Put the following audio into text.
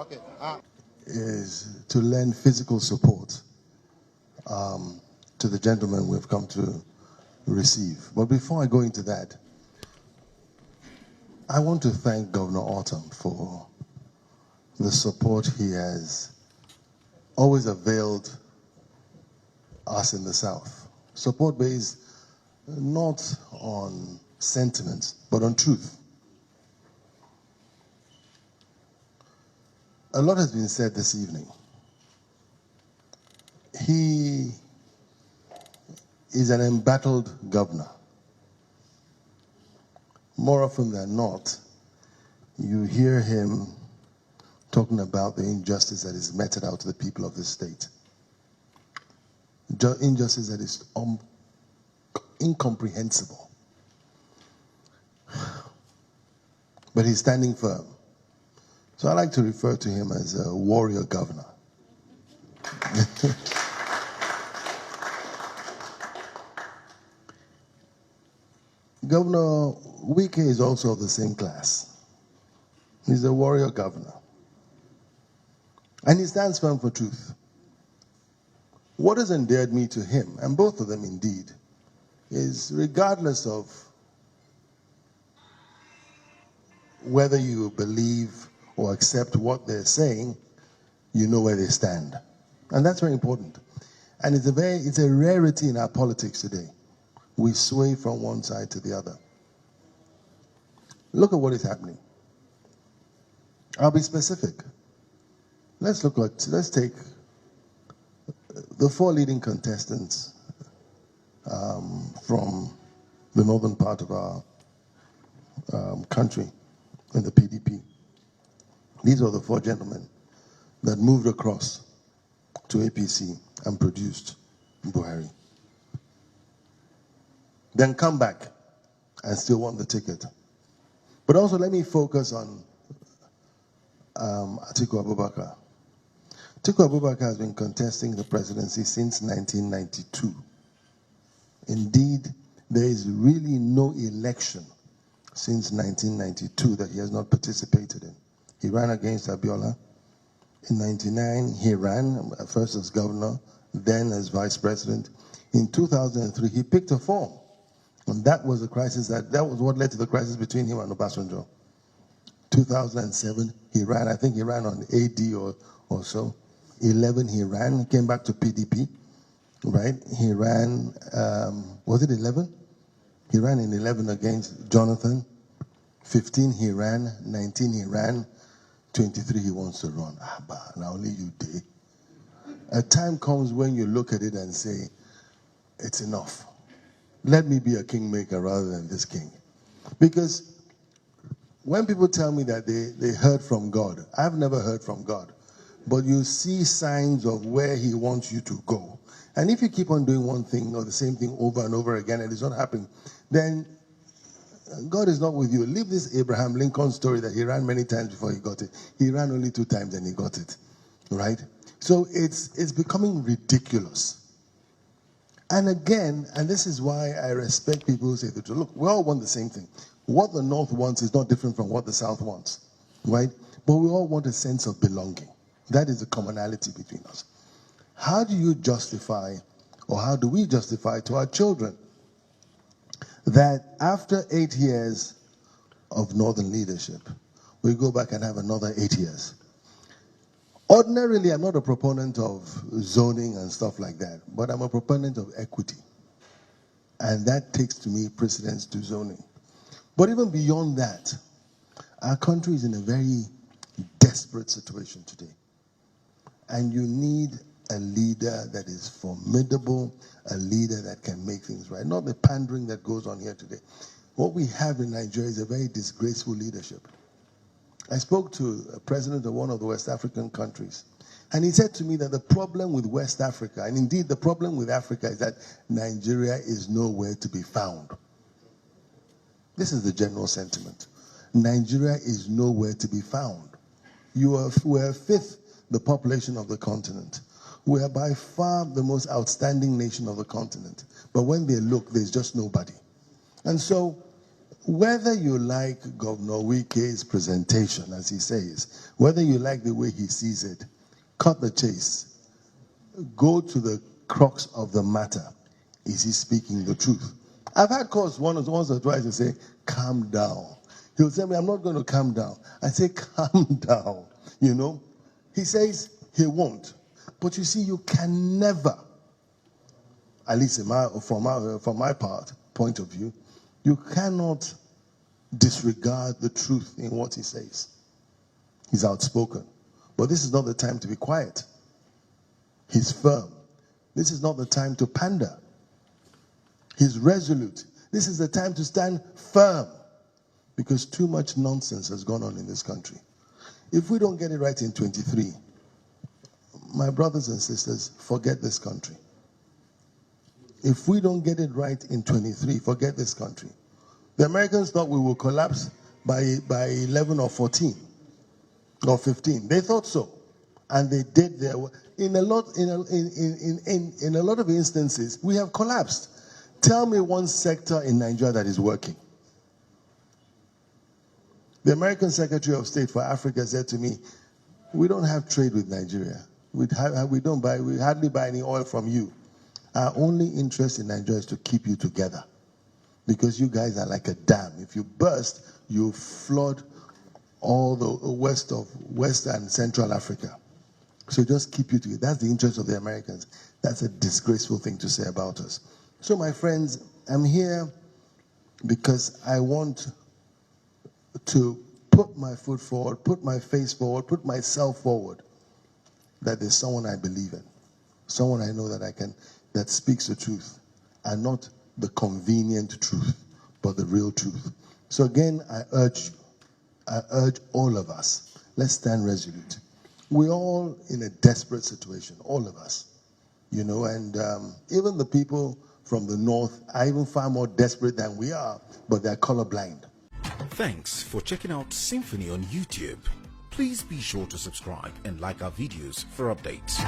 Okay. Is to lend physical support to the gentleman we've come to receive. But before I go into that, I want to thank Governor Autumn for the support he has always availed us in the South. Support based not on sentiments, but on truth. A lot has been said this evening. He is an embattled governor. More often than not, you hear him talking about the injustice that is meted out to the people of this state. Injustice that is incomprehensible. But he's standing firm. So I like to refer to him as a warrior governor. Governor Wike is also of the same class. He's a warrior governor. And he stands firm for truth. What has endeared me to him, and both of them indeed, is regardless of whether you believe or accept what they're saying, you know where they stand. And that's very important. And it's a rarity in our politics today. We sway from one side to the other. Look at what is happening. I'll be specific. Let's take the four leading contestants from the northern part of our country in the PDP. These are the four gentlemen that moved across to APC and produced Buhari. Then come back and still want the ticket. But also let me focus on Atiku Abubakar. Atiku Abubakar has been contesting the presidency since 1992. Indeed, there is really no election since 1992 that he has not participated in. He ran against Abiola. In 1999, he ran first as governor, then as vice president. In 2003, he picked a form. And that was the crisis, that was what led to the crisis between him and Obasanjo. 2007, he ran, I think he ran on AD or so. 11, he ran, came back to PDP, right? He ran, was it 11? He ran in 11 against Jonathan. 15, he ran. 19, he ran. 23, he wants to run. But now only you did. A time comes when you look at it and say, it's enough. Let me be a kingmaker rather than this king. Because when people tell me that they heard from God, I've never heard from God. But you see signs of where he wants you to go. And if you keep on doing one thing or the same thing over and over again and it's not happening, then God is not with you. Leave this Abraham Lincoln story that he ran many times before he got it. He ran only 2 times and he got it, right? So it's becoming ridiculous. And again, and this is why I respect people who say that, look, we all want the same thing. What the North wants is not different from what the South wants, right? But we all want a sense of belonging. That is the commonality between us. How do you justify, or how do we justify to our children that after 8 years of Northern leadership, we go back and have another 8 years? Ordinarily, I'm not a proponent of zoning and stuff like that, but I'm a proponent of equity. And that takes, to me, precedence to zoning. But even beyond that, our country is in a very desperate situation today. And you need a leader that is formidable, a leader that can make things right. Not the pandering that goes on here today. What we have in Nigeria is a very disgraceful leadership. I spoke to a president of one of the West African countries, and he said to me that the problem with West Africa, and indeed the problem with Africa, is that Nigeria is nowhere to be found. This is the general sentiment. Nigeria is nowhere to be found. We're fifth the population of the continent. We are by far the most outstanding nation of the continent. But when they look, there's just nobody. And so whether you like Governor Wike's presentation, as he says, whether you like the way he sees it, cut the chase. Go to the crux of the matter. Is he speaking the truth? I've had calls once or twice to say, calm down. He'll tell me, I'm not going to calm down. I say, calm down. You know? He says he won't. But you see, you can never, at least from my point of view, you cannot disregard the truth in what he says. He's outspoken. But this is not the time to be quiet. He's firm. This is not the time to pander. He's resolute. This is the time to stand firm. Because too much nonsense has gone on in this country. If we don't get it right in 23, my brothers and sisters, forget this country. If we don't get it right in 23, forget this country. The Americans thought we would collapse by 11 or 14 or 15. They thought so. And they did their work. In a lot of instances, we have collapsed. Tell me one sector in Nigeria that is working. The American Secretary of State for Africa said to me, we don't have trade with Nigeria. We hardly buy any oil from you. Our only interest in Nigeria is to keep you together. Because you guys are like a dam. If you burst, you flood all the West and Central Africa. So just keep you together. That's the interest of the Americans. That's a disgraceful thing to say about us. So my friends, I'm here because I want to put my foot forward, put my face forward, put myself forward, that there's someone I believe in, someone I know that speaks the truth, and not the convenient truth, but the real truth. So again, I urge all of us, let's stand resolute. We're all in a desperate situation, all of us, you know, and even the people from the north are even far more desperate than we are, but they're colorblind. Thanks for checking out Symphony on YouTube. Please be sure to subscribe and like our videos for updates.